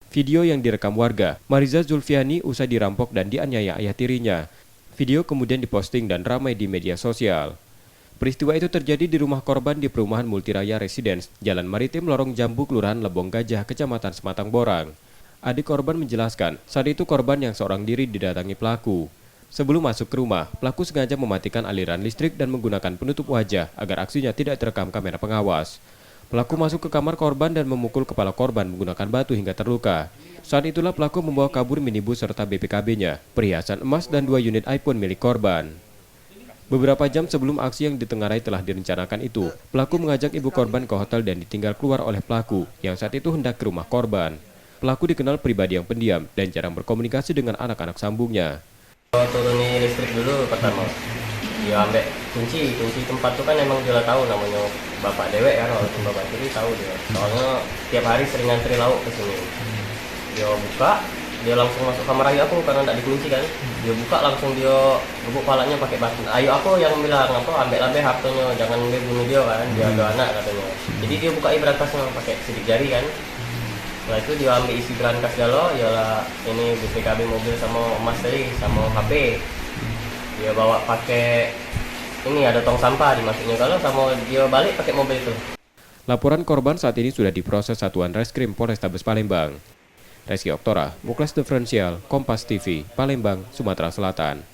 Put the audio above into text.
Video yang direkam warga, Mariza Zulfiani usai dirampok dan dianiaya ayah tirinya. Video kemudian diposting dan ramai di media sosial. Peristiwa itu terjadi di rumah korban di perumahan Multiraya Residence, Jalan Maritim Lorong Jambu, Kelurahan Lebong Gajah, Kecamatan Sematang Borang. Adik korban menjelaskan, saat itu korban yang seorang diri didatangi pelaku. Sebelum masuk ke rumah, pelaku sengaja mematikan aliran listrik dan menggunakan penutup wajah agar aksinya tidak terekam kamera pengawas. Pelaku masuk ke kamar korban dan memukul kepala korban menggunakan batu hingga terluka. Saat itulah pelaku membawa kabur minibus serta BPKB-nya, perhiasan emas dan 2 unit iPhone milik korban. Beberapa jam sebelum aksi yang ditengarai telah direncanakan itu, pelaku mengajak ibu korban ke hotel dan ditinggal keluar oleh pelaku yang saat itu hendak ke rumah korban. Pelaku dikenal pribadi yang pendiam dan jarang berkomunikasi dengan anak-anak sambungnya. Turuni listrik dulu pertama. Dia ambil kunci tempat tuh kan emang dia tahu namanya bapak dewek kan, walaupun bapak tiri tahu dia. Soalnya tiap hari sering ngantri lauk ke sini. Dia buka, dia langsung masuk kamar ayu aku karena tidak dikunci kan. Dia buka langsung dia gebuk palanya pakai batu. Ayu aku yang bilang apa ambil abe hartanya, jangan bunuh dia kan. Dia ada anak katanya. Jadi dia buka berangkasnya pakai sidik jari kan. Setelah itu dia ambil isi berangkas galo, ialah ini BPKB mobil sama emas tadi, sama HP. Dia bawa pakai ini ada tong sampah dimasuknya kalau sama dia balik pakai mobil itu. Laporan korban saat ini sudah diproses Satuan Reskrim Polrestabes Palembang. Reski Oktora, Muklas Diferensial, Kompas TV, Palembang, Sumatera Selatan.